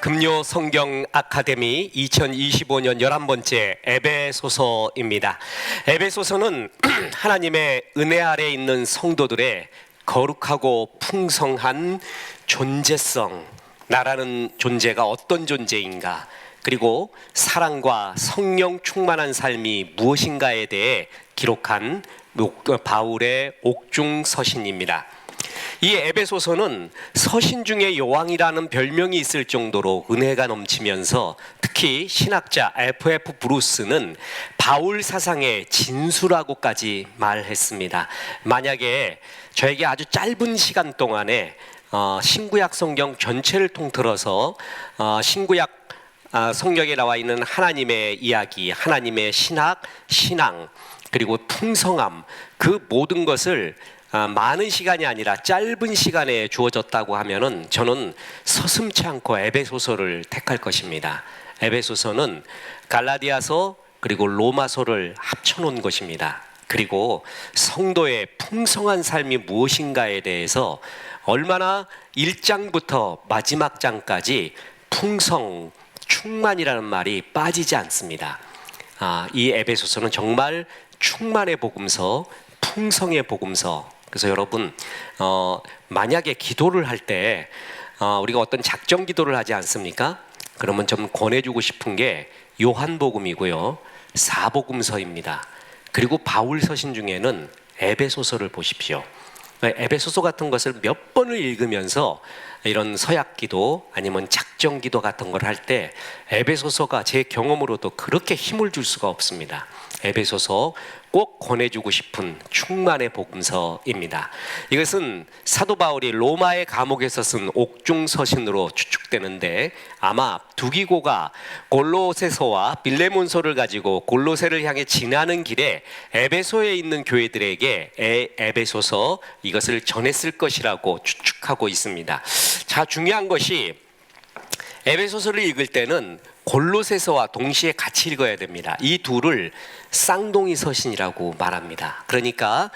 금요 성경 아카데미 2025년 11번째 에베소서입니다. 에베소서는 하나님의 은혜 아래 있는 성도들의 거룩하고 풍성한 존재성, 나라는 존재가 어떤 존재인가, 그리고 사랑과 성령 충만한 삶이 무엇인가에 대해 기록한 바울의 옥중 서신입니다. 이 에베소서는 서신 중에 여왕이라는 별명이 있을 정도로 은혜가 넘치면서 특히 신학자 F.F. 브루스는 바울 사상의 진수라고까지 말했습니다. 만약에 저에게 아주 짧은 시간 동안에 신구약 성경 전체를 통틀어서 신구약 성경에 나와 있는 하나님의 이야기, 하나님의 신학, 신앙, 그리고 풍성함, 그 모든 것을 많은 시간이 아니라 짧은 시간에 주어졌다고 하면은 저는 서슴지 않고 에베소서를 택할 것입니다. 에베소서는 갈라디아서 그리고 로마서를 합쳐놓은 것입니다. 그리고 성도의 풍성한 삶이 무엇인가에 대해서 얼마나 1장부터 마지막 장까지 풍성, 충만이라는 말이 빠지지 않습니다. 이 에베소서는 정말 충만의 복음서, 풍성의 복음서. 그래서 여러분 만약에 기도를 할 때 우리가 어떤 작정 기도를 하지 않습니까? 그러면 좀 권해주고 싶은 게 요한복음이고요, 사복음서입니다. 그리고 바울 서신 중에는 에베소서를 보십시오. 에베소서 같은 것을 몇 번을 읽으면서 이런 서약기도 아니면 작정기도 같은 걸 할 때 에베소서가 제 경험으로도 그렇게 힘을 줄 수가 없습니다. 에베소서 꼭 권해주고 싶은 충만의 복음서입니다. 이것은 사도 바울이 로마의 감옥에서 쓴 옥중서신으로 추측되는데, 아마 두기고가 골로새서와 빌레몬서를 가지고 골로새를 향해 지나는 길에 에베소에 있는 교회들에게 에베소서 이것을 전했을 것이라고 추측하고 있습니다. 자, 중요한 것이 에베소서를 읽을 때는 골로새서와 동시에 같이 읽어야 됩니다. 이 둘을 쌍둥이 서신이라고 말합니다. 그러니까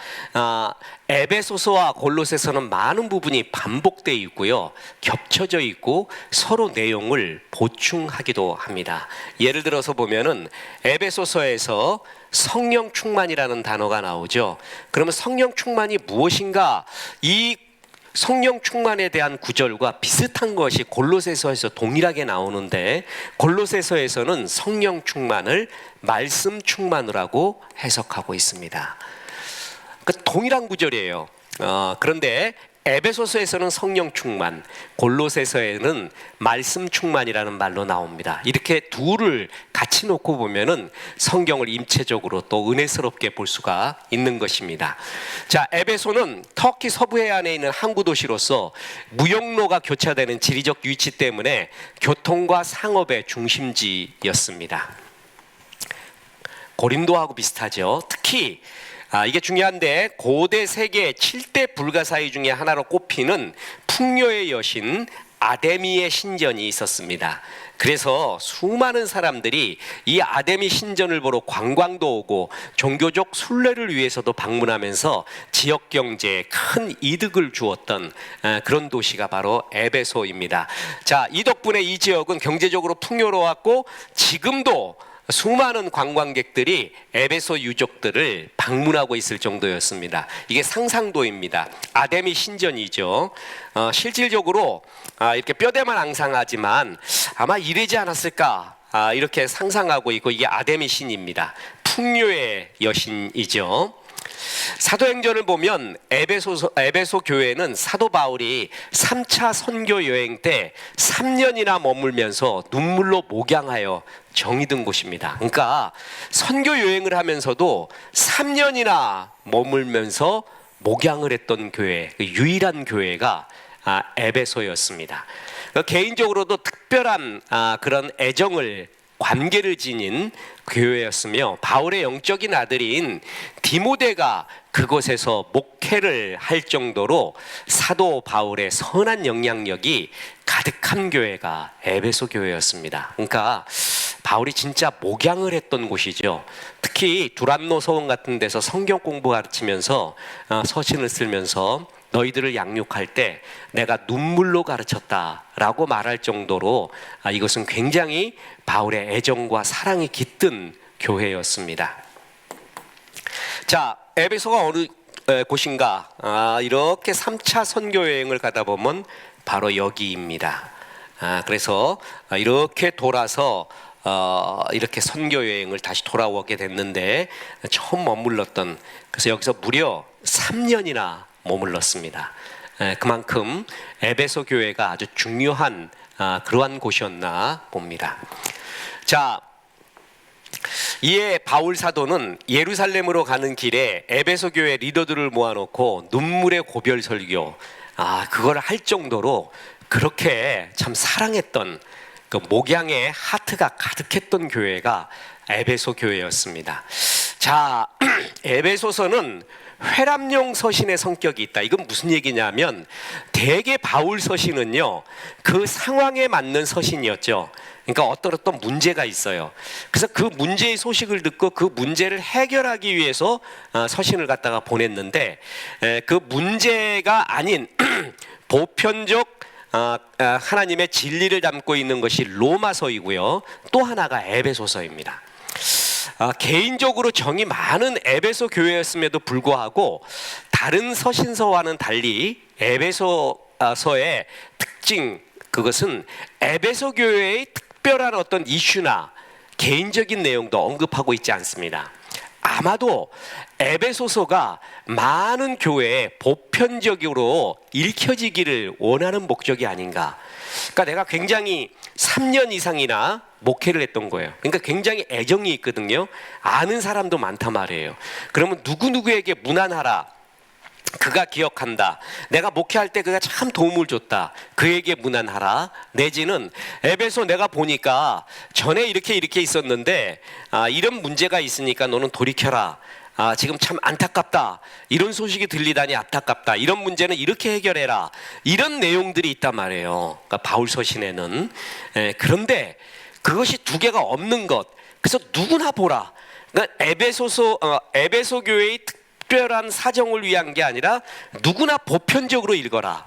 에베소서와 골로새서는 많은 부분이 반복되어 있고요, 겹쳐져 있고 서로 내용을 보충하기도 합니다. 예를 들어서 보면은 에베소서에서 성령 충만이라는 단어가 나오죠. 그러면 성령 충만이 무엇인가, 이 성령 충만에 대한 구절과 비슷한 것이 골로새서에서 동일하게 나오는데, 골로새서에서는 성령 충만을 말씀 충만이라고 해석하고 있습니다. 동일한 구절이에요. 그런데 에베소서에서는 성령 충만, 골로새서에는 말씀 충만이라는 말로 나옵니다. 이렇게 둘을 같이 놓고 보면은 성경을 임체적으로 또 은혜스럽게 볼 수가 있는 것입니다. 자, 에베소는 터키 서부 해안에 있는 항구 도시로서 무역로가 교차되는 지리적 위치 때문에 교통과 상업의 중심지였습니다. 고린도하고 비슷하죠. 특히 이게 중요한데, 고대 세계 7대 불가사의 중에 하나로 꼽히는 풍요의 여신 아데미의 신전이 있었습니다. 그래서 수많은 사람들이 이 아데미 신전을 보러 관광도 오고 종교적 순례를 위해서도 방문하면서 지역 경제에 큰 이득을 주었던 그런 도시가 바로 에베소입니다. 자, 이 덕분에 이 지역은 경제적으로 풍요로웠고 지금도 수많은 관광객들이 에베소 유적들을 방문하고 있을 정도였습니다. 이게 상상도입니다. 아데미 신전이죠. 실질적으로 이렇게 뼈대만 앙상하지만 아마 이러지 않았을까, 이렇게 상상하고 있고, 이게 아데미 신입니다. 풍요의 여신이죠. 사도행전을 보면 에베소 교회는 사도 바울이 3차 선교 여행 때 3년이나 머물면서 눈물로 목양하여 정이 든 곳입니다. 그러니까 선교 여행을 하면서도 3년이나 머물면서 목양을 했던 교회, 유일한 교회가 에베소였습니다. 개인적으로도 특별한 그런 애정을, 관계를 지닌 교회였으며, 바울의 영적인 아들인 디모데가 그곳에서 목회를 할 정도로 사도 바울의 선한 영향력이 가득한 교회가 에베소 교회였습니다. 그러니까 바울이 진짜 목양을 했던 곳이죠. 특히 두란노 서원 같은 데서 성경 공부 가르치면서 서신을 쓰면서 너희들을 양육할 때 내가 눈물로 가르쳤다라고 말할 정도로 이것은 굉장히 바울의 애정과 사랑이 깃든 교회였습니다. 자, 에베소가 어느 곳인가? 이렇게 3차 선교 여행을 가다 보면 바로 여기입니다. 그래서 이렇게 돌아서 이렇게 선교 여행을 다시 돌아오게 됐는데 처음 머물렀던, 그래서 여기서 무려 3년이나 머물렀습니다. 그만큼 에베소 교회가 아주 중요한 그러한 곳이었나 봅니다. 자, 이에 바울 사도는 예루살렘으로 가는 길에 에베소 교회 리더들을 모아놓고 눈물의 고별 설교, 그걸 할 정도로 그렇게 참 사랑했던 그 목양의 하트가 가득했던 교회가 에베소 교회였습니다. 자, 에베소서는 회람용 서신의 성격이 있다. 이건 무슨 얘기냐면 대개 바울 서신은요, 그 상황에 맞는 서신이었죠. 그러니까 어떤 문제가 있어요. 그래서 그 문제의 소식을 듣고 그 문제를 해결하기 위해서 서신을 갖다가 보냈는데, 그 문제가 아닌 보편적 하나님의 진리를 담고 있는 것이 로마서이고요, 또 하나가 에베소서입니다. 개인적으로 정이 많은 에베소 교회였음에도 불구하고 다른 서신서와는 달리 에베소서의 특징, 그것은 에베소 교회의 특별한 어떤 이슈나 개인적인 내용도 언급하고 있지 않습니다. 아마도 에베소서가 많은 교회에 보편적으로 읽혀지기를 원하는 목적이 아닌가. 그러니까 내가 굉장히 3년 이상이나 목회를 했던 거예요. 그러니까 굉장히 애정이 있거든요. 아는 사람도 많단 말이에요. 그러면 누구누구에게 문안하라, 그가 기억한다, 내가 목회할 때 그가 참 도움을 줬다, 그에게 문안하라, 내지는 에베소 내가 보니까 전에 이렇게 있었는데 이런 문제가 있으니까 너는 돌이켜라, 지금 참 안타깝다, 이런 소식이 들리다니 안타깝다, 이런 문제는 이렇게 해결해라, 이런 내용들이 있단 말이에요. 그러니까 바울 서신에는. 그런데 그것이 두 개가 없는 것. 그래서 누구나 보라. 그러니까 에베소 교회의 특별한 사정을 위한 게 아니라 누구나 보편적으로 읽어라,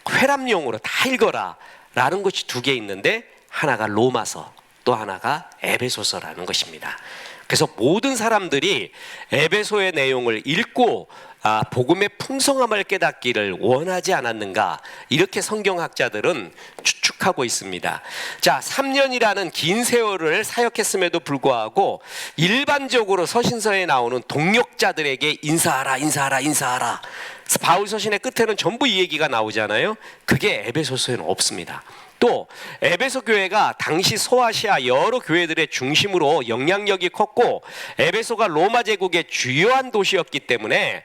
회람용으로 다 읽어라 라는 것이 두 개 있는데, 하나가 로마서, 또 하나가 에베소서라는 것입니다. 그래서 모든 사람들이 에베소의 내용을 읽고 복음의 풍성함을 깨닫기를 원하지 않았는가, 이렇게 성경학자들은 추측하고 있습니다. 자, 3년이라는 긴 세월을 사역했음에도 불구하고 일반적으로 서신서에 나오는 동역자들에게 인사하라. 그래서 바울 서신의 끝에는 전부 이 얘기가 나오잖아요. 그게 에베소서에는 없습니다. 또 에베소 교회가 당시 소아시아 여러 교회들의 중심으로 영향력이 컸고 에베소가 로마 제국의 주요한 도시였기 때문에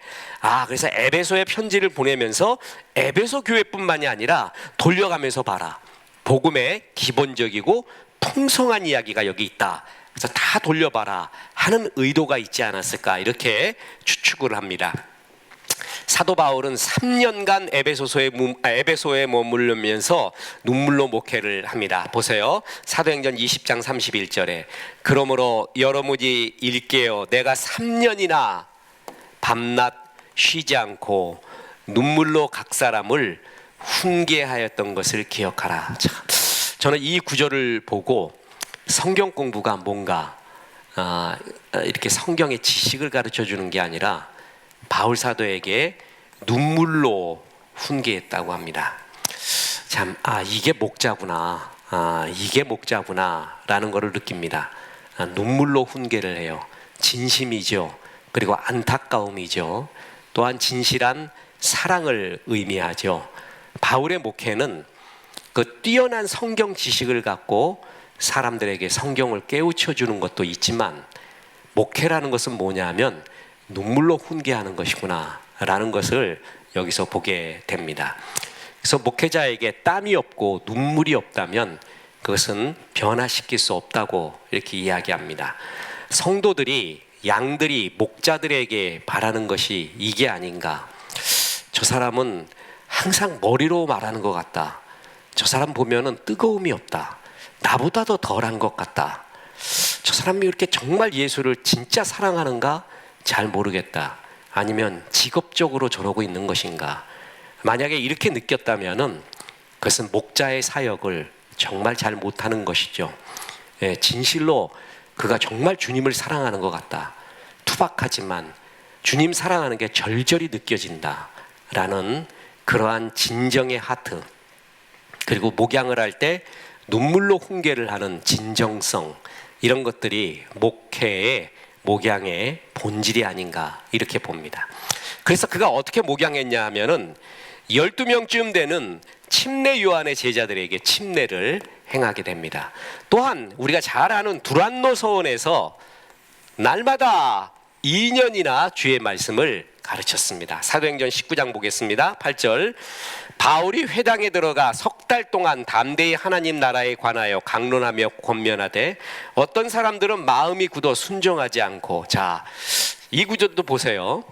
그래서 에베소에 편지를 보내면서 에베소 교회뿐만이 아니라 돌려가면서 봐라, 복음의 기본적이고 풍성한 이야기가 여기 있다, 그래서 다 돌려봐라 하는 의도가 있지 않았을까, 이렇게 추측을 합니다. 사도 바울은 3년간 에베소에 머무르면서 눈물로 목회를 합니다. 보세요. 사도행전 20장 31절에 그러므로 여러분이 일깨어 내가 3년이나 밤낮 쉬지 않고 눈물로 각 사람을 훈계하였던 것을 기억하라. 참, 저는 이 구절을 보고 성경 공부가 뭔가 이렇게 성경의 지식을 가르쳐 주는 게 아니라 바울 사도에게 눈물로 훈계했다고 합니다. 참, 이게 목자구나, 이게 목자구나라는 것을 느낍니다. 눈물로 훈계를 해요. 진심이죠. 그리고 안타까움이죠. 또한 진실한 사랑을 의미하죠. 바울의 목회는 그 뛰어난 성경 지식을 갖고 사람들에게 성경을 깨우쳐 주는 것도 있지만, 목회라는 것은 뭐냐면 눈물로 훈계하는 것이구나 라는 것을 여기서 보게 됩니다. 그래서 목회자에게 땀이 없고 눈물이 없다면 그것은 변화시킬 수 없다고 이렇게 이야기합니다. 성도들이, 양들이 목자들에게 바라는 것이 이게 아닌가. 저 사람은 항상 머리로 말하는 것 같다, 저 사람 보면은 뜨거움이 없다, 나보다 더 덜한 것 같다, 저 사람이 이렇게 정말 예수를 진짜 사랑하는가 잘 모르겠다, 아니면 직업적으로 저러고 있는 것인가, 만약에 이렇게 느꼈다면은 그것은 목자의 사역을 정말 잘 못하는 것이죠. 예, 진실로 그가 정말 주님을 사랑하는 것 같다. 투박하지만 주님 사랑하는 게 절절히 느껴진다라는 그러한 진정의 하트, 그리고 목양을 할 때 눈물로 훈계를 하는 진정성, 이런 것들이 목회의 목양의 본질이 아닌가 이렇게 봅니다. 그래서 그가 어떻게 목양했냐 하면은 12명쯤 되는 침례 요한의 제자들에게 침례를 행하게 됩니다. 또한 우리가 잘 아는 두란노 서원에서 날마다 2년이나 주의 말씀을 가르쳤습니다. 사도행전 19장 보겠습니다. 8절, 바울이 회당에 들어가 석 달 동안 담대히 하나님 나라에 관하여 강론하며 권면하되 어떤 사람들은 마음이 굳어 순종하지 않고. 자, 이 구절도 보세요.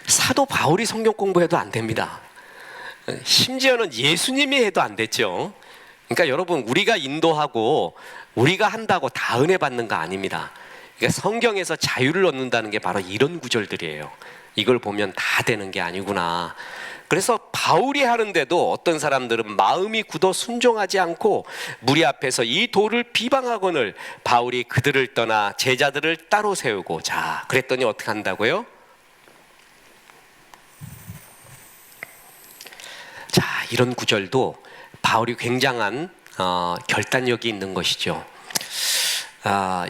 사도 바울이 성경 공부해도 안 됩니다. 심지어는 예수님이 해도 안 됐죠. 그러니까 여러분, 우리가 인도하고 우리가 한다고 다 은혜 받는 거 아닙니다. 그러니까 성경에서 자유를 얻는다는 게 바로 이런 구절들이에요. 이걸 보면 다 되는 게 아니구나. 그래서 바울이 하는데도 어떤 사람들은 마음이 굳어 순종하지 않고 무리 앞에서 이 도를 비방하거늘 바울이 그들을 떠나 제자들을 따로 세우고. 자, 그랬더니 어떻게 한다고요? 자, 이런 구절도 바울이 굉장한 결단력이 있는 것이죠.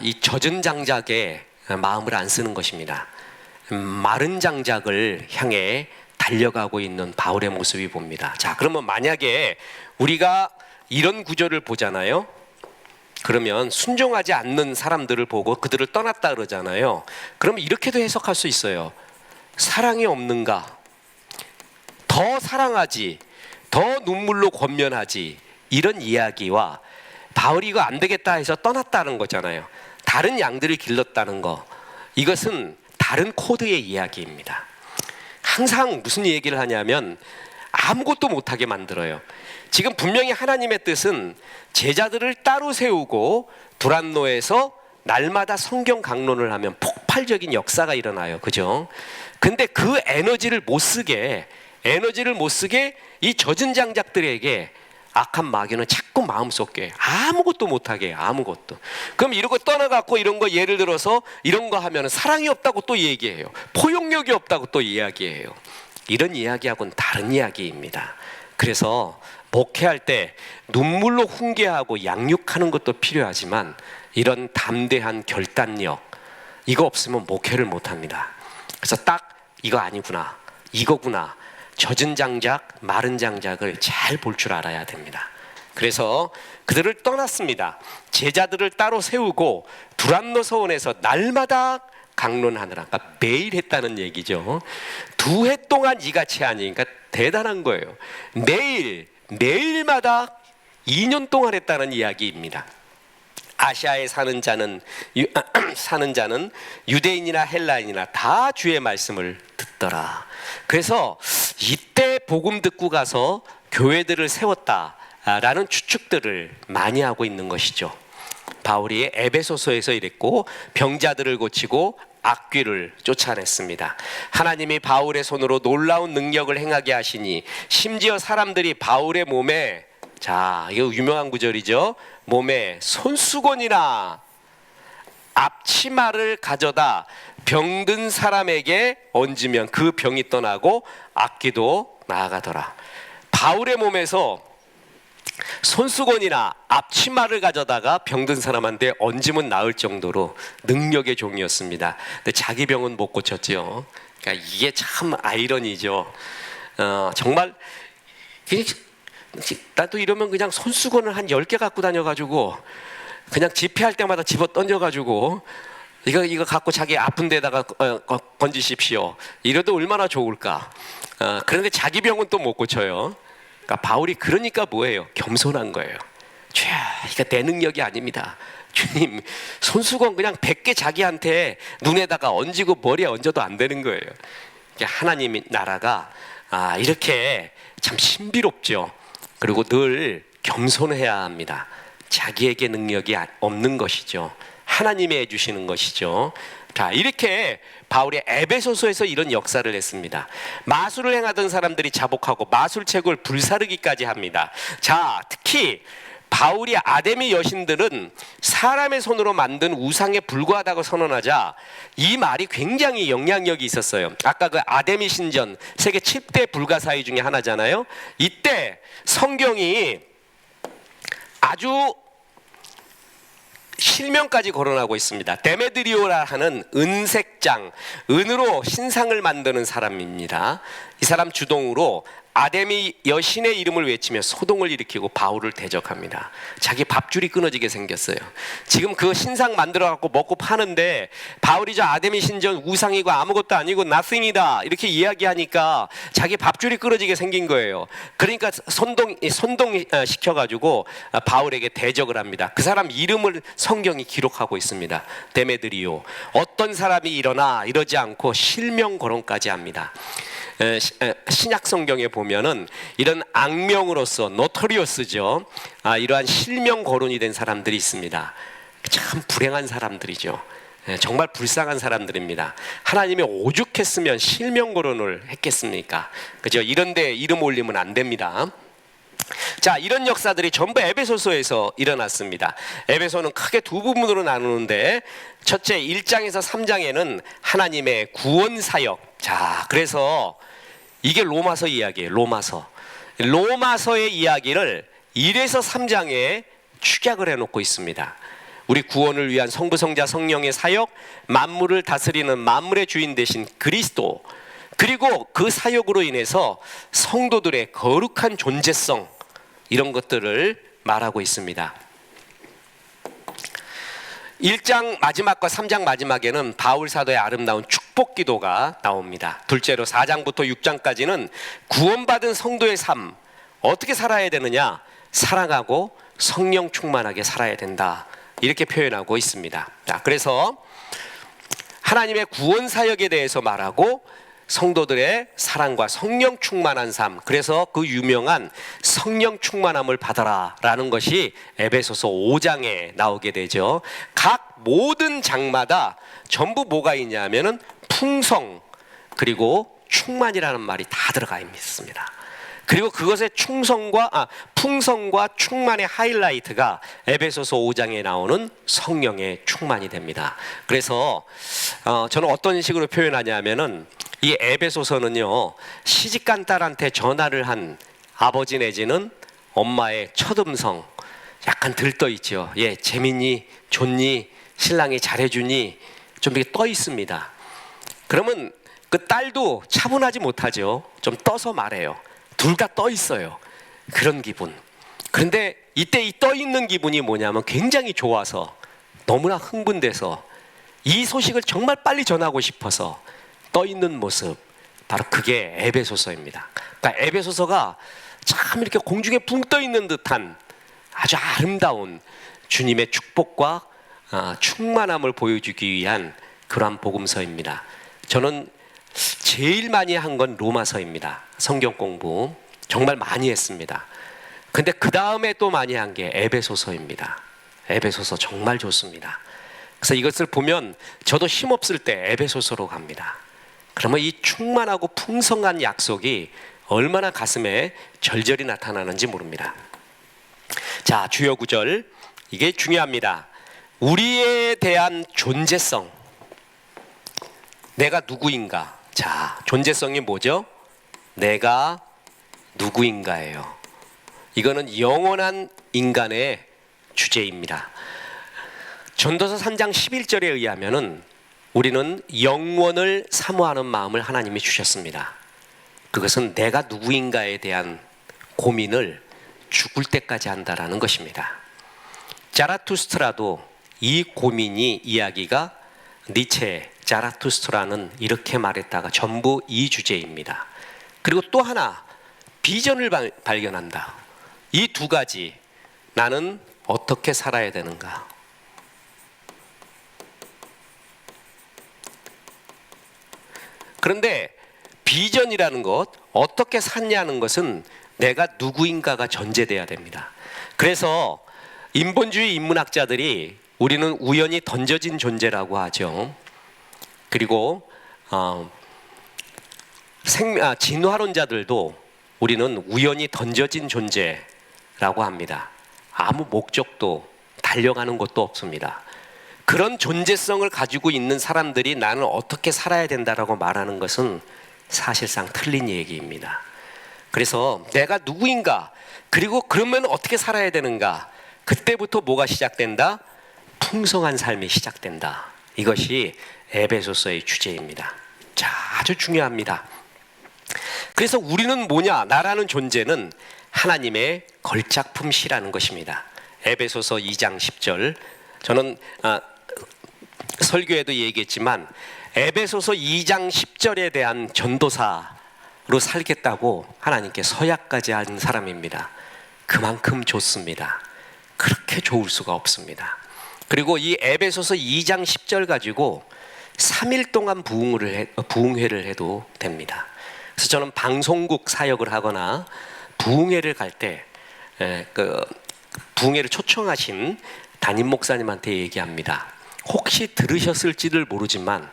이 젖은 장작에 마음을 안 쓰는 것입니다. 마른 장작을 향해 달려가고 있는 바울의 모습이 봅니다. 자, 그러면 만약에 우리가 이런 구절을 보잖아요. 그러면 순종하지 않는 사람들을 보고 그들을 떠났다 그러잖아요. 그러면 이렇게도 해석할 수 있어요. 사랑이 없는가? 더 사랑하지, 더 눈물로 권면하지, 이런 이야기와 바울이 이거 안 되겠다 해서 떠났다는 거잖아요. 다른 양들을 길렀다는 거, 이것은 다른 코드의 이야기입니다. 항상 무슨 얘기를 하냐면 아무것도 못하게 만들어요. 지금 분명히 하나님의 뜻은 제자들을 따로 세우고 두란노에서 날마다 성경 강론을 하면 폭발적인 역사가 일어나요. 그죠? 근데 그 에너지를 못 쓰게 이 젖은 장작들에게 악한 마귀는 자꾸 마음속에 아무것도 못하게 해요. 아무것도. 그럼 이러고 떠나갖고 이런 거 예를 들어서 이런 거 하면 사랑이 없다고 또 얘기해요. 포용력이 없다고 또 이야기해요. 이런 이야기하고는 다른 이야기입니다. 그래서 목회할 때 눈물로 훈계하고 양육하는 것도 필요하지만 이런 담대한 결단력, 이거 없으면 목회를 못합니다. 그래서 딱 이거 아니구나, 이거구나, 젖은 장작, 마른 장작을 잘 볼 줄 알아야 됩니다. 그래서 그들을 떠났습니다. 제자들을 따로 세우고 두란노 서원에서 날마다 강론하느라, 그러니까 매일 했다는 얘기죠. 2해 동안 이같이 하니, 그러니까 대단한 거예요. 매일마다 2년 동안 했다는 이야기입니다. 아시아에 사는 자는 유대인이나 헬라인이나 다 주의 말씀을 듣더라. 그래서 이때 복음 듣고 가서 교회들을 세웠다라는 추측들을 많이 하고 있는 것이죠. 바울이 에베소서에서 이랬고 병자들을 고치고 악귀를 쫓아냈습니다. 하나님이 바울의 손으로 놀라운 능력을 행하게 하시니 심지어 사람들이 바울의 몸에, 자, 이거 유명한 구절이죠. 몸에 손수건이나 앞치마를 가져다 병든 사람에게 얹으면 그 병이 떠나고 악귀도 나아가더라. 바울의 몸에서 손수건이나 앞치마를 가져다가 병든 사람한테 얹으면 나을 정도로 능력의 종이었습니다. 근데 자기 병은 못 고쳤지요. 그러니까 이게 참 아이러니죠. 정말 나도 이러면 그냥 손수건을 한 10개 갖고 다녀가지고 그냥 집회할 때마다 집어 던져가지고 이거 갖고 자기 아픈 데다가 건지십시오. 이래도 얼마나 좋을까. 그런데 자기 병은 또 못 고쳐요. 그러니까 바울이 그러니까 뭐예요? 겸손한 거예요. 이거 내 능력이 아닙니다. 주님, 손수건 그냥 100개 자기한테 눈에다가 얹고 머리에 얹어도 안 되는 거예요. 하나님 나라가 이렇게 참 신비롭죠. 그리고 늘 겸손해야 합니다. 자기에게 능력이 없는 것이죠. 하나님이 해주시는 것이죠. 자, 이렇게 바울이 에베소서에서 이런 역사를 했습니다. 마술을 행하던 사람들이 자복하고 마술책을 불사르기까지 합니다. 자, 특히 바울이 아데미 여신들은 사람의 손으로 만든 우상에 불과하다고 선언하자 이 말이 굉장히 영향력이 있었어요. 아까 그 아데미 신전, 세계 7대 불가사의 중에 하나잖아요. 이때 성경이 아주 실명까지 거론하고 있습니다. 데메드리오라 하는 은색장, 은으로 신상을 만드는 사람입니다. 이 사람 주동으로 아데미 여신의 이름을 외치며 소동을 일으키고 바울을 대적합니다. 자기 밥줄이 끊어지게 생겼어요. 지금 그 신상 만들어 갖고 먹고 파는데 바울이 저 아데미 신전 우상이고 아무것도 아니고 nothing이다 이렇게 이야기하니까 자기 밥줄이 끊어지게 생긴 거예요. 그러니까 선동 시켜가지고 바울에게 대적을 합니다. 그 사람 이름을 성경이 기록하고 있습니다. 데메드리오. 어떤 사람이 일어나 이러지 않고 실명 거론까지 합니다. 신약 성경에 보면은 이런 악명으로서 노토리오스죠. 이러한 실명 거론이 된 사람들이 있습니다. 참 불행한 사람들이죠. 정말 불쌍한 사람들입니다. 하나님이 오죽했으면 실명 거론을 했겠습니까? 그죠? 이런데 이름 올리면 안 됩니다. 자, 이런 역사들이 전부 에베소서에서 일어났습니다. 에베소는 크게 두 부분으로 나누는데 첫째 1장에서 3장에는 하나님의 구원 사역. 자, 그래서 이게 로마서 이야기예요. 로마서의 이야기를 1에서 3장에 축약을 해놓고 있습니다. 우리 구원을 위한 성부, 성자, 성령의 사역, 만물을 다스리는 만물의 주인 되신 그리스도, 그리고 그 사역으로 인해서 성도들의 거룩한 존재성, 이런 것들을 말하고 있습니다. 1장 마지막과 3장 마지막에는 바울 사도의 아름다운 축복 기도가 나옵니다. 둘째로 4장부터 6장까지는 구원받은 성도의 삶, 어떻게 살아야 되느냐? 사랑하고 성령 충만하게 살아야 된다, 이렇게 표현하고 있습니다. 자, 그래서 하나님의 구원 사역에 대해서 말하고 성도들의 사랑과 성령 충만한 삶, 그래서 그 유명한 성령 충만함을 받아라 라는 것이 에베소서 5장에 나오게 되죠. 각 모든 장마다 전부 뭐가 있냐면은 풍성 그리고 충만이라는 말이 다 들어가 있습니다. 그리고 그것의 풍성과 충만의 하이라이트가 에베소서 5장에 나오는 성령의 충만이 됩니다. 그래서 저는 어떤 식으로 표현하냐면은 이 에베소서는요, 시집간 딸한테 전화를 한 아버지 내지는 엄마의 첫 음성, 약간 들떠 있죠. 예, 재밌니? 좋니? 신랑이 잘해주니? 좀 이렇게 떠 있습니다. 그러면 그 딸도 차분하지 못하죠. 좀 떠서 말해요. 둘 다 떠 있어요. 그런 기분. 그런데 이때 이 떠 있는 기분이 뭐냐면 굉장히 좋아서, 너무나 흥분돼서 이 소식을 정말 빨리 전하고 싶어서 떠 있는 모습, 바로 그게 에베소서입니다. 그러니까 에베소서가 참 이렇게 공중에 붕 떠 있는 듯한 아주 아름다운 주님의 축복과 충만함을 보여주기 위한 그러한 복음서입니다. 저는 제일 많이 한 건 로마서입니다. 성경 공부 정말 많이 했습니다. 근데 그 다음에 또 많이 한 게 에베소서입니다. 에베소서 정말 좋습니다. 그래서 이것을 보면 저도 힘없을 때 에베소서로 갑니다. 그러면 이 충만하고 풍성한 약속이 얼마나 가슴에 절절히 나타나는지 모릅니다. 자, 주요 구절, 이게 중요합니다. 우리에 대한 존재성, 내가 누구인가. 자, 존재성이 뭐죠? 내가 누구인가예요. 이거는 영원한 인간의 주제입니다. 전도서 3장 11절에 의하면은 우리는 영원을 사모하는 마음을 하나님이 주셨습니다. 그것은 내가 누구인가에 대한 고민을 죽을 때까지 한다라는 것입니다. 자라투스트라도 이 고민이 이야기가 니체, 자라투스트라는 이렇게 말했다가 전부 이 주제입니다. 그리고 또 하나, 비전을 발견한다. 이 두 가지, 나는 어떻게 살아야 되는가. 그런데 비전이라는 것, 어떻게 샀냐는 것은 내가 누구인가가 전제돼야 됩니다. 그래서 인본주의 인문학자들이 우리는 우연히 던져진 존재라고 하죠. 그리고 진화론자들도 우리는 우연히 던져진 존재라고 합니다. 아무 목적도 달려가는 것도 없습니다. 그런 존재성을 가지고 있는 사람들이 나는 어떻게 살아야 된다라고 말하는 것은 사실상 틀린 얘기입니다. 그래서 내가 누구인가, 그리고 그러면 어떻게 살아야 되는가, 그때부터 뭐가 시작된다? 풍성한 삶이 시작된다. 이것이 에베소서의 주제입니다. 자, 아주 중요합니다. 그래서 우리는 뭐냐? 나라는 존재는 하나님의 걸작품시라는 것입니다. 에베소서 2장 10절. 저는 설교에도 얘기했지만 에베소서 2장 10절에 대한 전도사로 살겠다고 하나님께 서약까지 한 사람입니다. 그만큼 좋습니다. 그렇게 좋을 수가 없습니다. 그리고 이 에베소서 2장 10절 가지고 3일 동안 부흥회를 해도 됩니다. 그래서 저는 방송국 사역을 하거나 부흥회를 갈 때 부흥회를 초청하신 담임 목사님한테 얘기합니다. 혹시 들으셨을지를 모르지만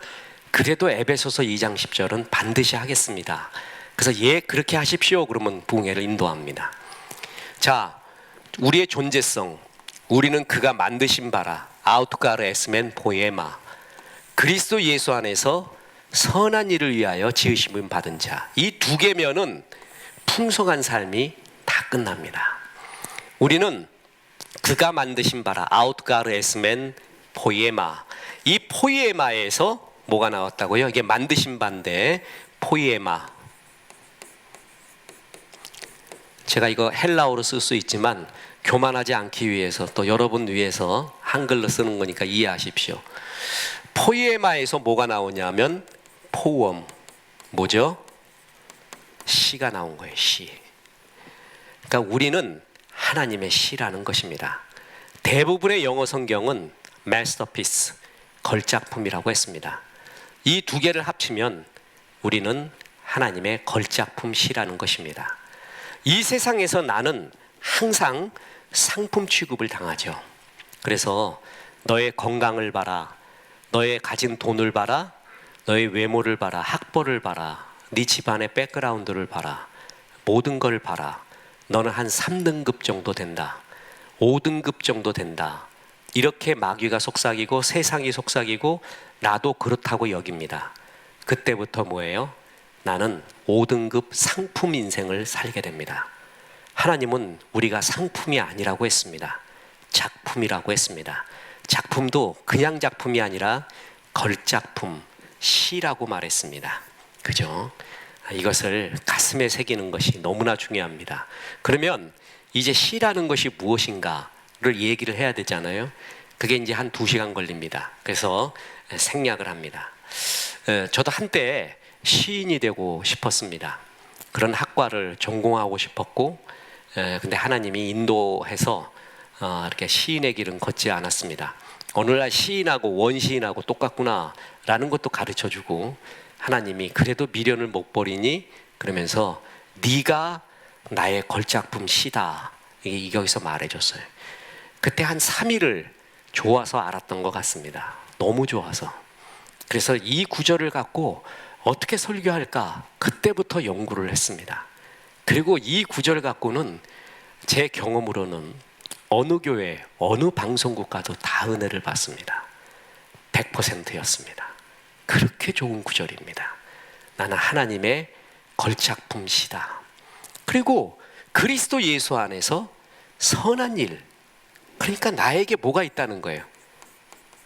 그래도 에베소서 2장 10절은 반드시 하겠습니다. 그래서 예, 그렇게 하십시오. 그러면 부흥회를 인도합니다. 자, 우리의 존재성, 우리는 그가 만드신 바라, 아우트가르 에스멘 포에마, 그리스도 예수 안에서 선한 일을 위하여 지으심을 받은 자. 이 두 개면은 풍성한 삶이 다 끝납니다. 우리는 그가 만드신 바라, 아우트가르 에스멘 포이에마, 이 포이에마에서 뭐가 나왔다고요? 이게 만드신 바인데 포이에마, 제가 이거 헬라어로 쓸 수 있지만 교만하지 않기 위해서 또 여러분 위해서 한글로 쓰는 거니까 이해하십시오. 포이에마에서 뭐가 나오냐면 포엄, 뭐죠? 시가 나온 거예요. 시. 그러니까 우리는 하나님의 시라는 것입니다. 대부분의 영어 성경은 masterpiece, 걸작품이라고 했습니다. 이 두 개를 합치면 우리는 하나님의 걸작품 시라는 것입니다. 이 세상에서 나는 항상 상품 취급을 당하죠. 그래서 너의 건강을 봐라, 너의 가진 돈을 봐라, 너의 외모를 봐라, 학벌을 봐라, 네 집안의 백그라운드를 봐라, 모든 걸 봐라. 너는 한 3등급 정도 된다, 5등급 정도 된다. 이렇게 마귀가 속삭이고 세상이 속삭이고 나도 그렇다고 여깁니다. 그때부터 뭐예요? 나는 5등급 상품 인생을 살게 됩니다. 하나님은 우리가 상품이 아니라고 했습니다. 작품이라고 했습니다. 작품도 그냥 작품이 아니라 걸작품, 시라고 말했습니다. 그죠? 이것을 가슴에 새기는 것이 너무나 중요합니다. 그러면 이제 시라는 것이 무엇인가를 얘기를 해야 되잖아요. 그게 이제 한 2시간 걸립니다. 그래서 생략을 합니다. 저도 한때 시인이 되고 싶었습니다. 그런 학과를 전공하고 싶었고, 근데 하나님이 인도해서 이렇게 시인의 길은 걷지 않았습니다. 오늘날 시인하고 원시인하고 똑같구나 라는 것도 가르쳐주고, 하나님이 그래도 미련을 못 버리니 그러면서 네가 나의 걸작품 시다, 이게 여기서 말해줬어요. 그때 한 3일을 좋아서 알았던 것 같습니다. 너무 좋아서. 그래서 이 구절을 갖고 어떻게 설교할까 그때부터 연구를 했습니다. 그리고 이 구절 갖고는 제 경험으로는 어느 교회, 어느 방송국 가도 다 은혜를 받습니다. 100%였습니다. 그렇게 좋은 구절입니다. 나는 하나님의 걸작품 시다. 그리고 그리스도 예수 안에서 선한 일, 그러니까 나에게 뭐가 있다는 거예요?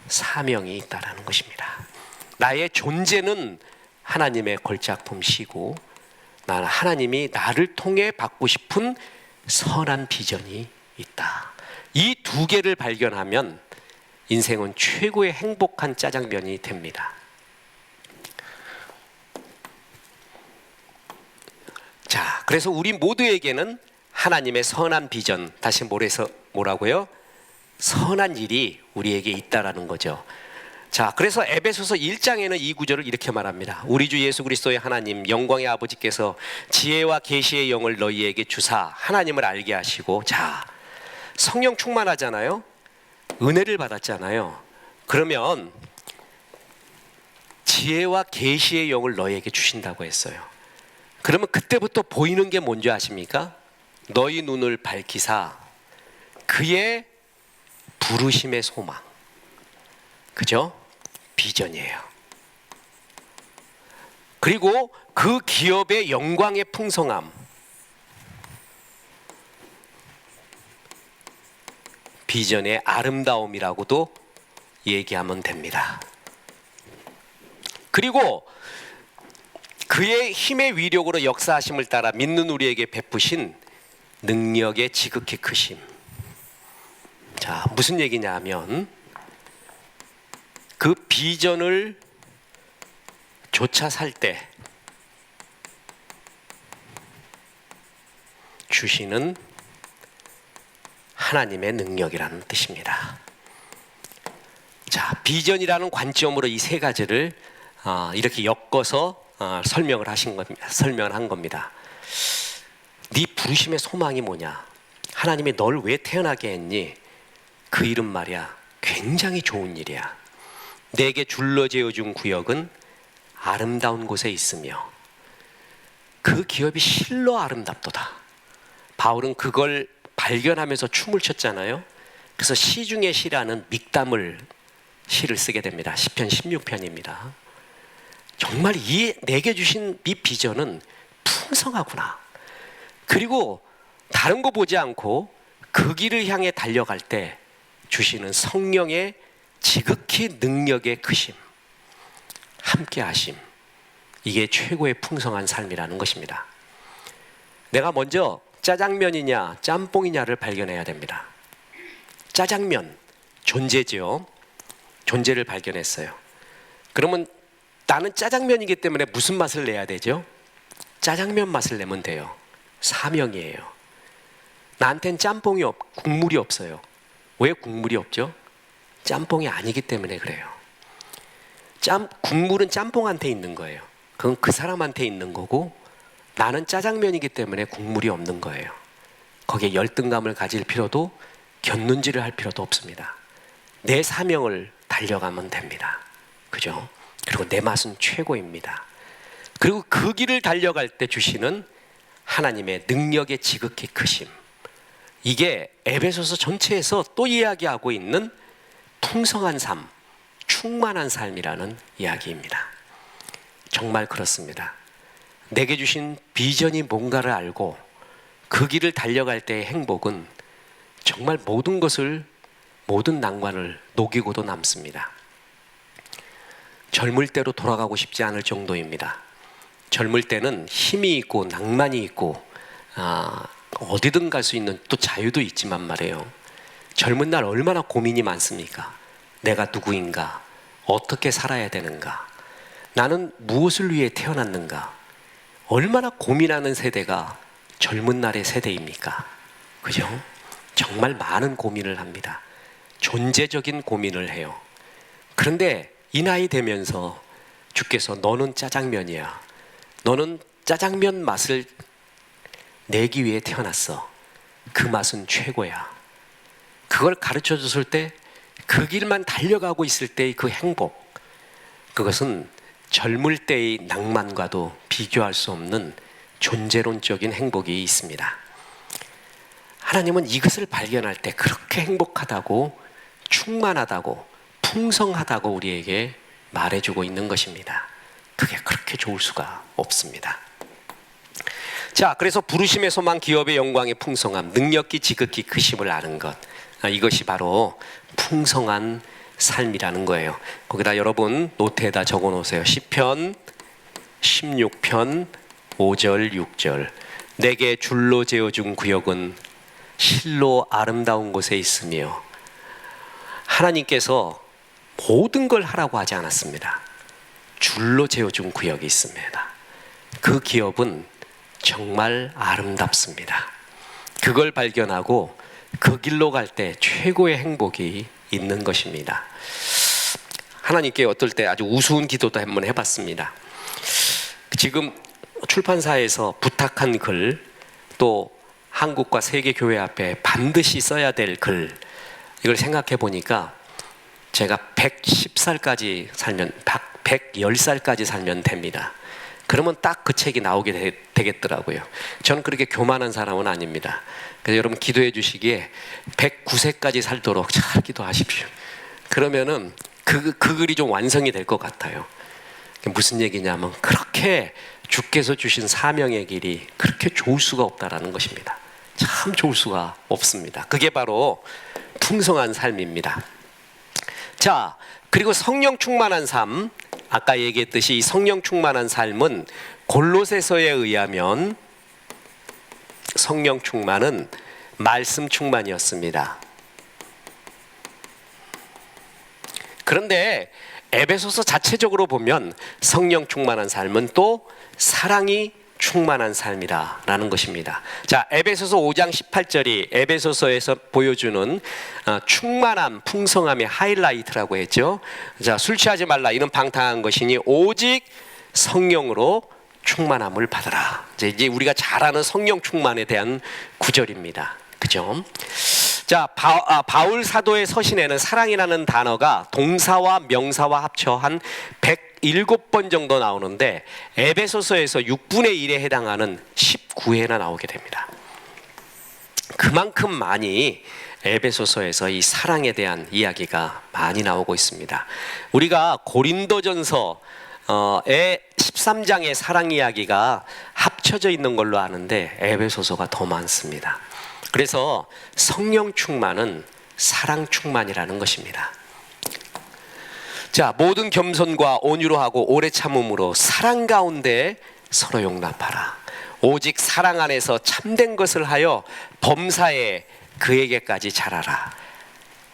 사명이 있다는 것입니다. 나의 존재는 하나님의 걸작품 시고, 나는 하나님이 나를 통해 받고 싶은 선한 비전이 있다. 이 두 개를 발견하면 인생은 최고의 행복한 짜장면이 됩니다. 자, 그래서 우리 모두에게는 하나님의 선한 비전, 다시 뭐라고요? 선한 일이 우리에게 있다라는 거죠. 자, 그래서 에베소서 1장에는 이 구절을 이렇게 말합니다. 우리 주 예수 그리스도의 하나님, 영광의 아버지께서 지혜와 계시의 영을 너희에게 주사 하나님을 알게 하시고, 자, 성령 충만하잖아요. 은혜를 받았잖아요. 그러면 지혜와 계시의 영을 너희에게 주신다고 했어요. 그러면 그때부터 보이는 게 뭔지 아십니까? 너희 눈을 밝히사 그의 부르심의 소망. 그죠? 비전이에요. 그리고 그 기업의 영광의 풍성함. 비전의 아름다움이라고도 얘기하면 됩니다. 그리고 그의 힘의 위력으로 역사하심을 따라 믿는 우리에게 베푸신 능력의 지극히 크심. 자, 무슨 얘기냐 하면 그 비전을 조차 살 때 주시는 하나님의 능력이라는 뜻입니다. 자, 비전이라는 관점으로 이 세 가지를 이렇게 엮어서 설명을 하신 겁니다. 설명한 겁니다. 네 부르심의 소망이 뭐냐? 하나님이 널 왜 태어나게 했니? 그 이름 말이야. 굉장히 좋은 일이야. 내게 줄로 재어준 구역은 아름다운 곳에 있으며 그 기업이 실로 아름답도다. 바울은 그걸 발견하면서 춤을 췄잖아요. 그래서 시중의 시라는 믹담을 시를 쓰게 됩니다. 시편 16편입니다. 정말 내게 주신 이 비전은 풍성하구나. 그리고 다른 거 보지 않고 그 길을 향해 달려갈 때 주시는 성령의 지극히 능력의 크심, 함께 하심. 이게 최고의 풍성한 삶이라는 것입니다. 내가 먼저 짜장면이냐 짬뽕이냐를 발견해야 됩니다. 짜장면, 존재죠. 존재를 발견했어요. 그러면 나는 짜장면이기 때문에 무슨 맛을 내야 되죠? 짜장면 맛을 내면 돼요. 사명이에요. 나한텐 국물이 없어요. 왜 국물이 없죠? 짬뽕이 아니기 때문에 그래요. 국물은 짬뽕한테 있는 거예요. 그건 그 사람한테 있는 거고 나는 짜장면이기 때문에 국물이 없는 거예요. 거기에 열등감을 가질 필요도 곁눈질을 할 필요도 없습니다. 내 사명을 달려가면 됩니다. 그죠? 그리고 내 맛은 최고입니다. 그리고 그 길을 달려갈 때 주시는 하나님의 능력의 지극히 크심. 이게 에베소서 전체에서 또 이야기하고 있는 풍성한 삶, 충만한 삶이라는 이야기입니다. 정말 그렇습니다. 내게 주신 비전이 뭔가를 알고 그 길을 달려갈 때의 행복은 정말 모든 난관을 녹이고도 남습니다. 젊을 때로 돌아가고 싶지 않을 정도입니다. 젊을 때는 힘이 있고 낭만이 있고 어디든 갈 수 있는 또 자유도 있지만 말이에요. 젊은 날 얼마나 고민이 많습니까? 내가 누구인가? 어떻게 살아야 되는가? 나는 무엇을 위해 태어났는가? 얼마나 고민하는 세대가 젊은 날의 세대입니까? 그죠? 정말 많은 고민을 합니다. 존재적인 고민을 해요. 그런데 이 나이 되면서 주께서 너는 짜장면이야. 너는 짜장면 맛을 내기 위해 태어났어. 그 맛은 최고야. 그걸 가르쳐 줬을 때 그 길만 달려가고 있을 때의 그 행복, 그것은 젊을 때의 낭만과도 비교할 수 없는 존재론적인 행복이 있습니다. 하나님은 이것을 발견할 때 그렇게 행복하다고, 충만하다고, 풍성하다고 우리에게 말해주고 있는 것입니다. 그게 그렇게 좋을 수가 없습니다. 자, 그래서 부르심의 소망, 기업의 영광의 풍성함, 능력이 지극히 크심을 아는 것, 이것이 바로 풍성한 삶이라는 거예요. 거기다 여러분 노트에다 적어 놓으세요. 시편 16편 5절 6절. 내게 줄로 재어준 구역은 실로 아름다운 곳에 있으며. 하나님께서 모든 걸 하라고 하지 않았습니다. 줄로 재어준 구역이 있습니다. 그 기업은 정말 아름답습니다. 그걸 발견하고 그 길로 갈 때 최고의 행복이 있는 것입니다. 하나님께 어떨 때 아주 우스운 기도도 한번 해봤습니다. 지금 출판사에서 부탁한 글, 또 한국과 세계 교회 앞에 반드시 써야 될 글, 이걸 생각해 보니까 제가 110살까지 살면 110살까지 살면 됩니다. 그러면 딱 그 책이 나오게 되겠더라고요. 저는 그렇게 교만한 사람은 아닙니다. 그래서 여러분 기도해 주시기에 109세까지 살도록 잘 기도하십시오. 그러면은 그 글이 좀 완성이 될 것 같아요. 무슨 얘기냐면 그렇게 주께서 주신 사명의 길이 그렇게 좋을 수가 없다라는 것입니다. 참 좋을 수가 없습니다. 그게 바로 풍성한 삶입니다. 자, 그리고 성령 충만한 삶, 아까 얘기했듯이 이 성령 충만한 삶은 골로새서에 의하면 성령 충만은 말씀 충만이었습니다. 그런데 에베소서 자체적으로 보면 성령 충만한 삶은 또 사랑이 충만한 삶이라는 것입니다. 자, 에베소서 5장 18절이 에베소서에서 보여주는 충만함, 풍성함의 하이라이트라고 했죠. 자, 술 취하지 말라 이는 방탕한 것이니 오직 성령으로 충만함을 받으라. 이제 우리가 잘 아는 성령 충만에 대한 구절입니다. 그죠? 자, 바울 사도의 서신에는 사랑이라는 단어가 동사와 명사와 합쳐 한 107번 정도 나오는데 에베소서에서 6분의 1에 해당하는 19회나 나오게 됩니다. 그만큼 많이 에베소서에서 이 사랑에 대한 이야기가 많이 나오고 있습니다. 우리가 고린도전서의 13장의 사랑 이야기가 합쳐져 있는 걸로 아는데 에베소서가 더 많습니다. 그래서 성령 충만은 사랑 충만이라는 것입니다. 자, 모든 겸손과 온유로 하고 오래 참음으로 사랑 가운데 서로 용납하라. 오직 사랑 안에서 참된 것을 하여 범사에 그에게까지 잘하라.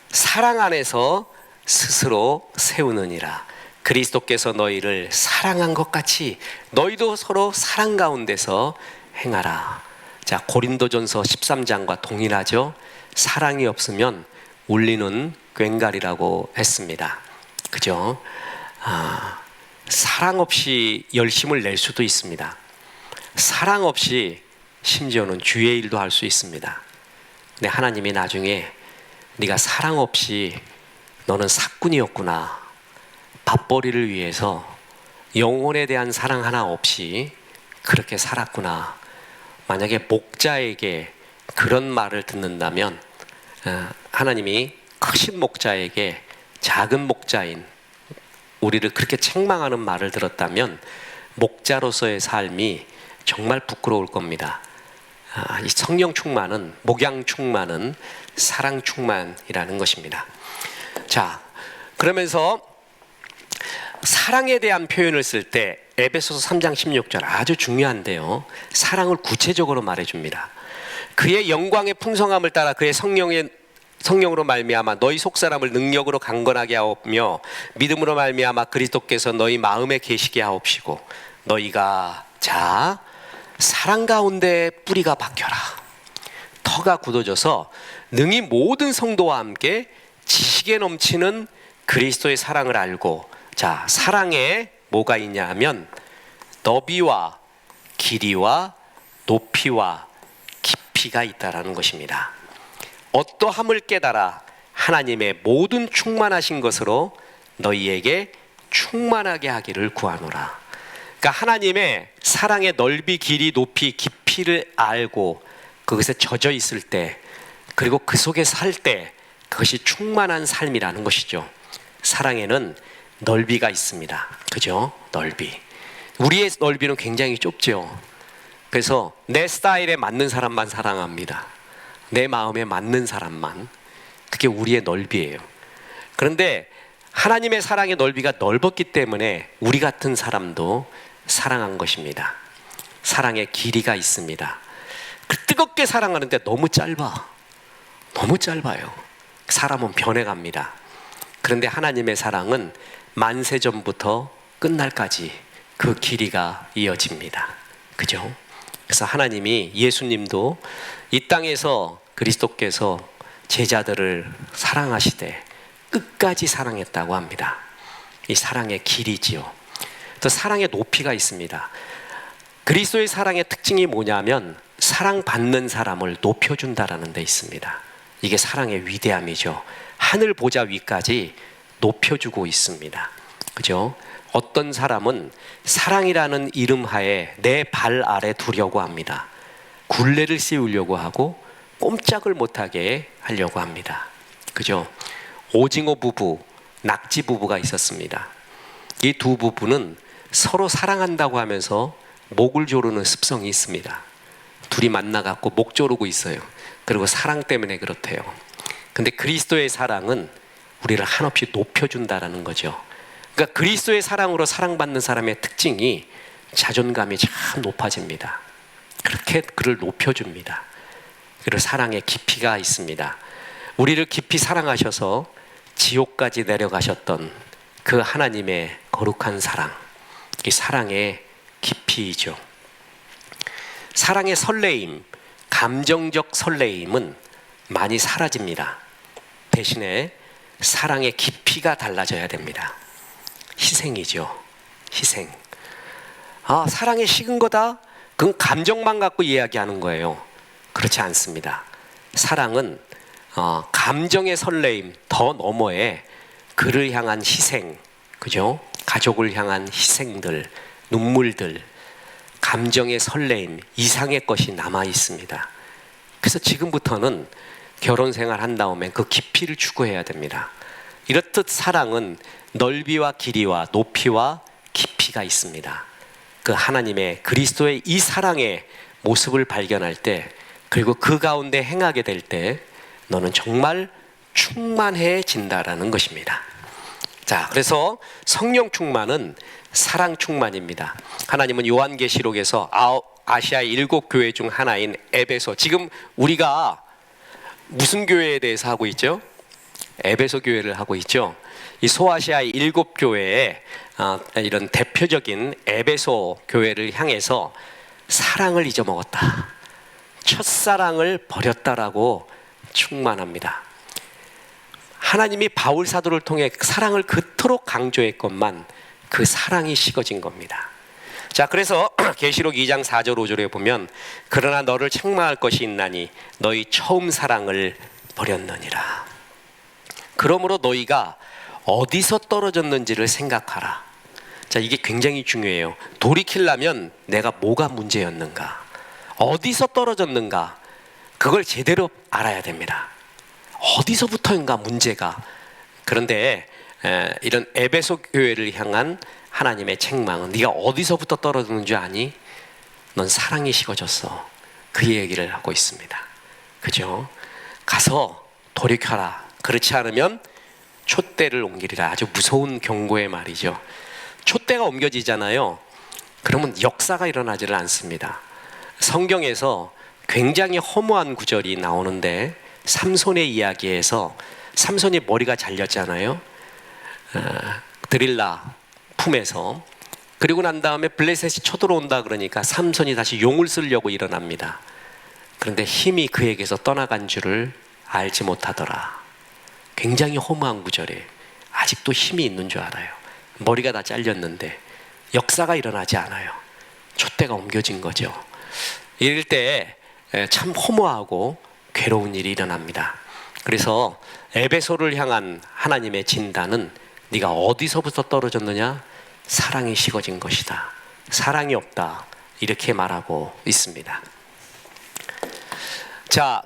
사랑 안에서 스스로 세우느니라. 그리스도께서 너희를 사랑한 것 같이 너희도 서로 사랑 가운데서 행하라. 자, 고린도전서 13장과 동일하죠. 사랑이 없으면 울리는 꽹과리라고 했습니다. 그죠? 사랑 없이 열심을 낼 수도 있습니다. 사랑 없이 심지어는 주의 일도 할 수 있습니다. 근데 하나님이 나중에 네가 사랑 없이 너는 사꾼이었구나, 밥벌이를 위해서 영혼에 대한 사랑 하나 없이 그렇게 살았구나, 만약에 목자에게 그런 말을 듣는다면 하나님이 크신 목자에게 작은 목자인 우리를 그렇게 책망하는 말을 들었다면 목자로서의 삶이 정말 부끄러울 겁니다. 이 성령 충만은, 목양 충만은 사랑 충만이라는 것입니다. 자, 그러면서 사랑에 대한 표현을 쓸 때 에베소서 3장 16절 아주 중요한데요, 사랑을 구체적으로 말해줍니다. 그의 영광의 풍성함을 따라 그의 성령으로 말미암아 너희 속사람을 능력으로 강건하게 하옵며 믿음으로 말미암아 그리스도께서 너희 마음에 계시게 하옵시고 너희가 자 사랑 가운데 뿌리가 박혀라. 터가 굳어져서 능히 모든 성도와 함께 지식에 넘치는 그리스도의 사랑을 알고, 자, 사랑에 뭐가 있냐 하면 너비와 길이와 높이와 깊이가 있다라는 것입니다. 어떠함을 깨달아 하나님의 모든 충만하신 것으로 너희에게 충만하게 하기를 구하노라. 그러니까 하나님의 사랑의 넓이, 길이, 높이, 깊이를 알고 그것에 젖어 있을 때, 그리고 그 속에 살 때 그것이 충만한 삶이라는 것이죠. 사랑에는 넓이가 있습니다. 그죠? 넓이. 우리의 넓이는 굉장히 좁죠. 그래서 내 스타일에 맞는 사람만 사랑합니다. 내 마음에 맞는 사람만. 그게 우리의 넓이에요. 그런데 하나님의 사랑의 넓이가 넓었기 때문에 우리 같은 사람도 사랑한 것입니다. 사랑의 길이가 있습니다. 그 뜨겁게 사랑하는데 너무 짧아. 너무 짧아요. 사람은 변해갑니다. 그런데 하나님의 사랑은 만세전부터 끝날까지 그 길이가 이어집니다. 그죠? 그래서 하나님이, 예수님도 이 땅에서 그리스도께서 제자들을 사랑하시되 끝까지 사랑했다고 합니다. 이 사랑의 길이지요. 또 사랑의 높이가 있습니다. 그리스도의 사랑의 특징이 뭐냐면 사랑받는 사람을 높여준다라는 데 있습니다. 이게 사랑의 위대함이죠. 하늘 보좌 위까지 높여주고 있습니다. 그죠? 어떤 사람은 사랑이라는 이름 하에 내 발 아래 두려고 합니다. 굴레를 씌우려고 하고 꼼짝을 못하게 하려고 합니다. 그죠? 오징어 부부, 낙지 부부가 있었습니다. 이 두 부부는 서로 사랑한다고 하면서 목을 조르는 습성이 있습니다. 둘이 만나갖고 목 조르고 있어요. 그리고 사랑 때문에 그렇대요. 근데 그리스도의 사랑은 우리를 한없이 높여준다라는 거죠. 그러니까 그리스도의 사랑으로 사랑받는 사람의 특징이 자존감이 참 높아집니다. 그렇게 그를 높여줍니다. 그리고 사랑의 깊이가 있습니다. 우리를 깊이 사랑하셔서 지옥까지 내려가셨던 그 하나님의 거룩한 사랑, 이 사랑의 깊이이죠. 사랑의 설레임, 감정적 설레임은 많이 사라집니다. 대신에 사랑의 깊이가 달라져야 됩니다. 희생이죠. 희생. 아, 사랑이 식은 거다? 그건 감정만 갖고 이야기하는 거예요. 그렇지 않습니다. 사랑은 감정의 설레임 더 너머에 그를 향한 희생, 그죠? 가족을 향한 희생들, 눈물들, 감정의 설레임 이상의 것이 남아 있습니다. 그래서 지금부터는 결혼 생활 한 다음에 그 깊이를 추구해야 됩니다. 이렇듯 사랑은 넓이와 길이와 높이와 깊이가 있습니다. 그 하나님의 그리스도의 이 사랑의 모습을 발견할 때, 그리고 그 가운데 행하게 될 때 너는 정말 충만해진다라는 것입니다. 자, 그래서 성령 충만은 사랑 충만입니다. 하나님은 요한계시록에서 아시아의 7 교회 중 하나인 에베소, 지금 우리가 무슨 교회에 대해서 하고 있죠? 에베소 교회를 하고 있죠. 이 소아시아의 7 교회에 이런 대표적인 에베소 교회를 향해서 사랑을 잊어먹었다, 첫사랑을 버렸다라고 충만합니다. 하나님이 바울 사도를 통해 사랑을 그토록 강조했건만 그 사랑이 식어진 겁니다. 자, 그래서 계시록 2장 4절 5절에 보면 그러나 너를 책망할 것이 있나니 너희 처음 사랑을 버렸느니라. 그러므로 너희가 어디서 떨어졌는지를 생각하라. 자, 이게 굉장히 중요해요. 돌이키려면 내가 뭐가 문제였는가, 어디서 떨어졌는가, 그걸 제대로 알아야 됩니다. 어디서부터인가 문제가. 그런데 이런 에베소 교회를 향한 하나님의 책망은 네가 어디서부터 떨어졌는 줄 아니? 넌 사랑이 식어졌어. 그 얘기를 하고 있습니다. 그죠? 가서 돌이켜라. 그렇지 않으면 촛대를 옮기리라. 아주 무서운 경고의 말이죠. 촛대가 옮겨지잖아요. 그러면 역사가 일어나지를 않습니다. 성경에서 굉장히 허무한 구절이 나오는데, 삼손의 이야기에서 삼손이 머리가 잘렸잖아요. 드릴라 품에서. 그리고 난 다음에 블레셋이 쳐들어온다 그러니까 삼손이 다시 용을 쓰려고 일어납니다. 그런데 힘이 그에게서 떠나간 줄을 알지 못하더라. 굉장히 허무한 구절에 아직도 힘이 있는 줄 알아요. 머리가 다 잘렸는데 역사가 일어나지 않아요. 촛대가 옮겨진 거죠. 이럴 때 참 허무하고 괴로운 일이 일어납니다. 그래서 에베소를 향한 하나님의 진단은 네가 어디서부터 떨어졌느냐? 사랑이 식어진 것이다. 사랑이 없다. 이렇게 말하고 있습니다. 자,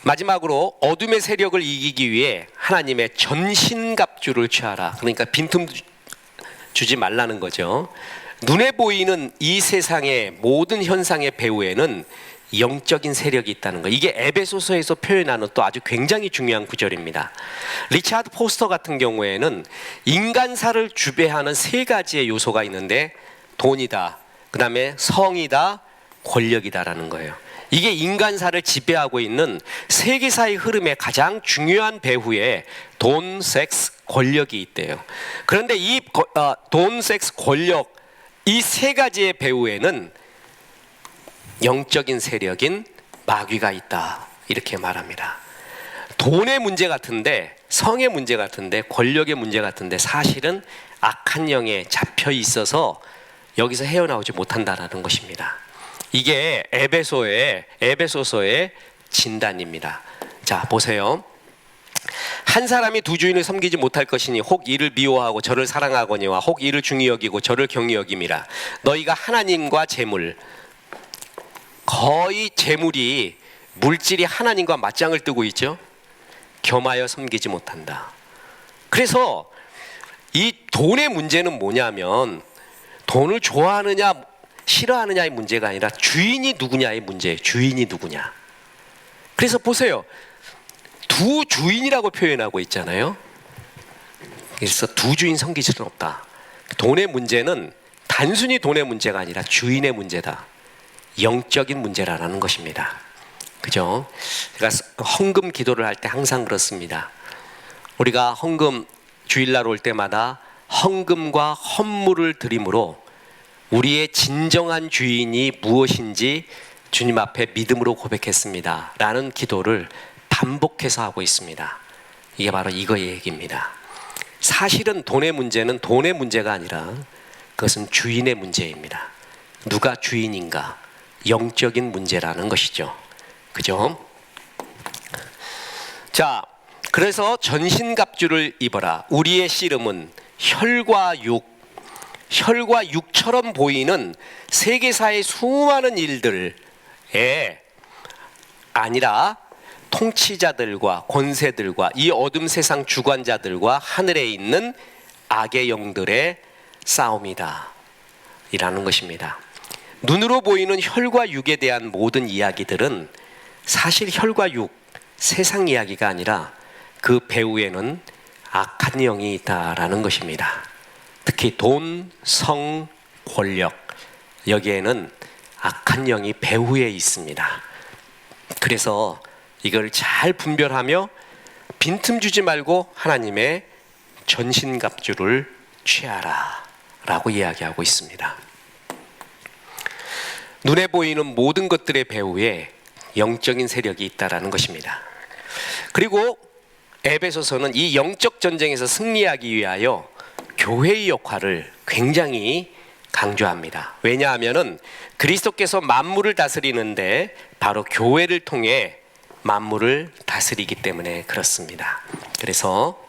마지막으로 어둠의 세력을 이기기 위해 하나님의 전신갑주를 취하라. 그러니까 빈틈 주지 말라는 거죠. 눈에 보이는 이 세상의 모든 현상의 배후에는 영적인 세력이 있다는 거. 이게 에베소서에서 표현하는 또 아주 굉장히 중요한 구절입니다. 리차드 포스터 같은 경우에는 인간사를 주배하는 3가지의 요소가 있는데 돈이다, 그 다음에 성이다, 권력이다라는 거예요. 이게 인간사를 지배하고 있는 세계사의 흐름의 가장 중요한 배후에 돈, 섹스, 권력이 있대요. 그런데 이 돈, 섹스, 권력, 이 3가지의 배후에는 영적인 세력인 마귀가 있다, 이렇게 말합니다. 돈의 문제 같은데, 성의 문제 같은데, 권력의 문제 같은데 사실은 악한 영에 잡혀 있어서 여기서 헤어나오지 못한다는 것입니다. 이게 에베소서의 진단입니다. 자, 보세요. 한 사람이 두 주인을 섬기지 못할 것이니 혹 이를 미워하고 저를 사랑하거니와 혹 이를 중히 여기고 저를 경히 여김이라. 너희가 하나님과 재물, 거의 재물이 물질이 하나님과 맞짱을 뜨고 있죠. 겸하여 섬기지 못한다. 그래서 이 돈의 문제는 뭐냐면 돈을 좋아하느냐 싫어하느냐의 문제가 아니라 주인이 누구냐의 문제예요. 주인이 누구냐. 그래서 보세요. 두 주인이라고 표현하고 있잖아요. 그래서 두 주인 섬길 수는 없다. 돈의 문제는 단순히 돈의 문제가 아니라 주인의 문제다. 영적인 문제라는 것입니다. 그죠? 제가 헌금 기도를 할 때 항상 그렇습니다. 우리가 헌금 주일날 올 때마다 헌금과 헌물을 드림으로 우리의 진정한 주인이 무엇인지 주님 앞에 믿음으로 고백했습니다 라는 기도를 반복해서 하고 있습니다. 이게 바로 이거의 얘기입니다. 사실은 돈의 문제는 돈의 문제가 아니라 그것은 주인의 문제입니다. 누가 주인인가? 영적인 문제라는 것이죠. 그죠? 자, 그래서 전신갑주를 입어라. 우리의 씨름은 혈과 육처럼 보이는 세계사의 수많은 일들에 아니라 통치자들과 권세들과 이 어둠 세상 주관자들과 하늘에 있는 악의 영들의 싸움이다 이라는 것입니다. 눈으로 보이는 혈과 육에 대한 모든 이야기들은 사실 혈과 육, 세상 이야기가 아니라 그 배후에는 악한 영이 있다라는 것입니다. 특히 돈, 성, 권력, 여기에는 악한 영이 배후에 있습니다. 그래서 이걸 잘 분별하며 빈틈 주지 말고 하나님의 전신갑주를 취하라 라고 이야기하고 있습니다. 눈에 보이는 모든 것들의 배후에 영적인 세력이 있다라는 것입니다. 그리고 에베소서는 이 영적 전쟁에서 승리하기 위하여 교회의 역할을 굉장히 강조합니다. 왜냐하면은 그리스도께서 만물을 다스리는데 바로 교회를 통해 만물을 다스리기 때문에 그렇습니다. 그래서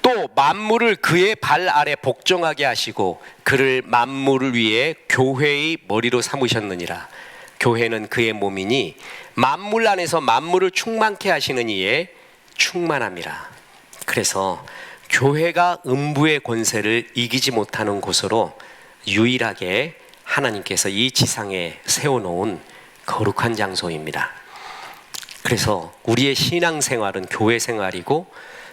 또 만물을 그의 발 아래 복종하게 하시고 그를 만물을 위해 교회의 머리로 삼으셨느니라. 교회는 그의 몸이니 만물 안에서 만물을 충만케 하시는 이에 충만함이라. 그래서 교회가 음부의 권세를 이기지 못하는 곳으로 유일하게 하나님께서 이 지상에 세워놓은 거룩한 장소입니다. 그래서 우리의 신앙생활은 교회 생활이고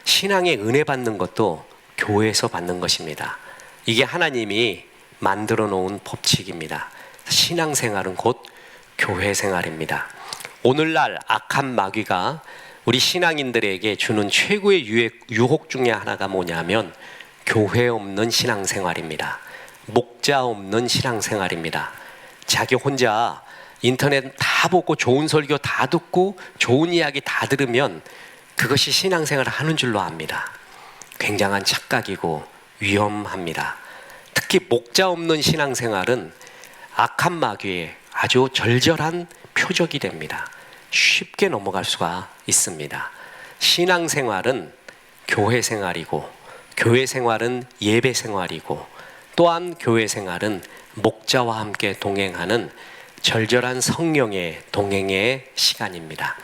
신앙의 은혜 받는 것도 교회에서 받는 것입니다. 이게 하나님이 만들어 놓은 법칙입니다. 신앙생활은 곧 교회 생활입니다. 오늘날 악한 마귀가 우리 신앙인들에게 주는 최고의 유혹 중에 하나가 뭐냐면 교회 없는 신앙생활입니다. 목자 없는 신앙생활입니다. 자기 혼자 인터넷 다 보고 좋은 설교 다 듣고 좋은 이야기 다 들으면 그것이 신앙생활을 하는 줄로 압니다. 굉장한 착각이고 위험합니다. 특히 목자 없는 신앙생활은 악한 마귀의 아주 절절한 표적이 됩니다. 쉽게 넘어갈 수가 있습니다. 신앙생활은 교회 생활이고 교회 생활은 예배 생활이고 또한 교회 생활은 목자와 함께 동행하는 절절한 성령의 동행의 시간입니다.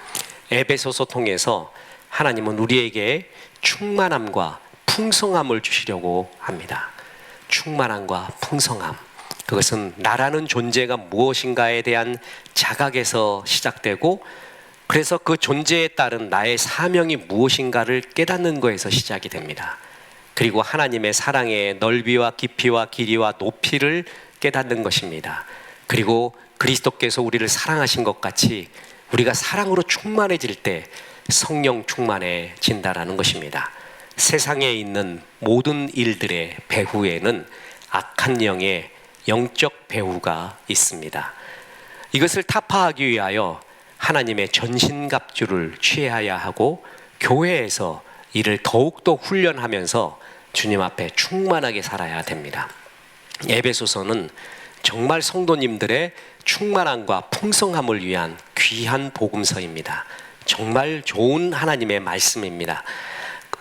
에베소서 통해서 하나님은 우리에게 충만함과 풍성함을 주시려고 합니다. 충만함과 풍성함, 그것은 나라는 존재가 무엇인가에 대한 자각에서 시작되고 그래서 그 존재에 따른 나의 사명이 무엇인가를 깨닫는 것에서 시작이 됩니다. 그리고 하나님의 사랑의 넓이와 깊이와 길이와 높이를 깨닫는 것입니다. 그리고 그리스도께서 우리를 사랑하신 것 같이 우리가 사랑으로 충만해질 때 성령 충만해진다라는 것입니다. 세상에 있는 모든 일들의 배후에는 악한 영의 영적 배후가 있습니다. 이것을 타파하기 위하여 하나님의 전신갑주를 취해야 하고 교회에서 이를 더욱더 훈련하면서 주님 앞에 충만하게 살아야 됩니다. 에베소서는 정말 성도님들의 충만함과 풍성함을 위한 귀한 복음서입니다. 정말 좋은 하나님의 말씀입니다.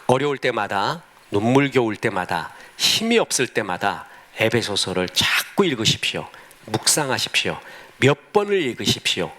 어려울 때마다, 눈물겨울 때마다, 힘이 없을 때마다 에베소서를 자꾸 읽으십시오. 묵상하십시오. 몇 번을 읽으십시오.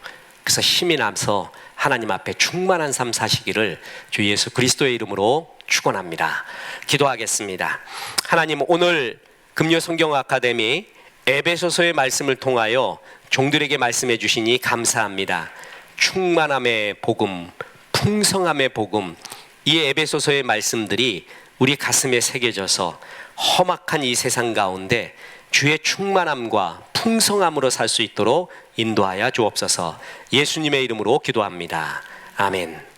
그래서 힘이 나서 하나님 앞에 충만한 삶 사시기를 주 예수 그리스도의 이름으로 축원합니다. 기도하겠습니다. 하나님, 오늘 금요 성경 아카데미 에베소서의 말씀을 통하여 종들에게 말씀해 주시니 감사합니다. 충만함의 복음, 풍성함의 복음, 이 에베소서의 말씀들이 우리 가슴에 새겨져서 험악한 이 세상 가운데 주의 충만함과 풍성함으로 살 수 있도록 인도하여 주옵소서. 예수님의 이름으로 기도합니다. 아멘.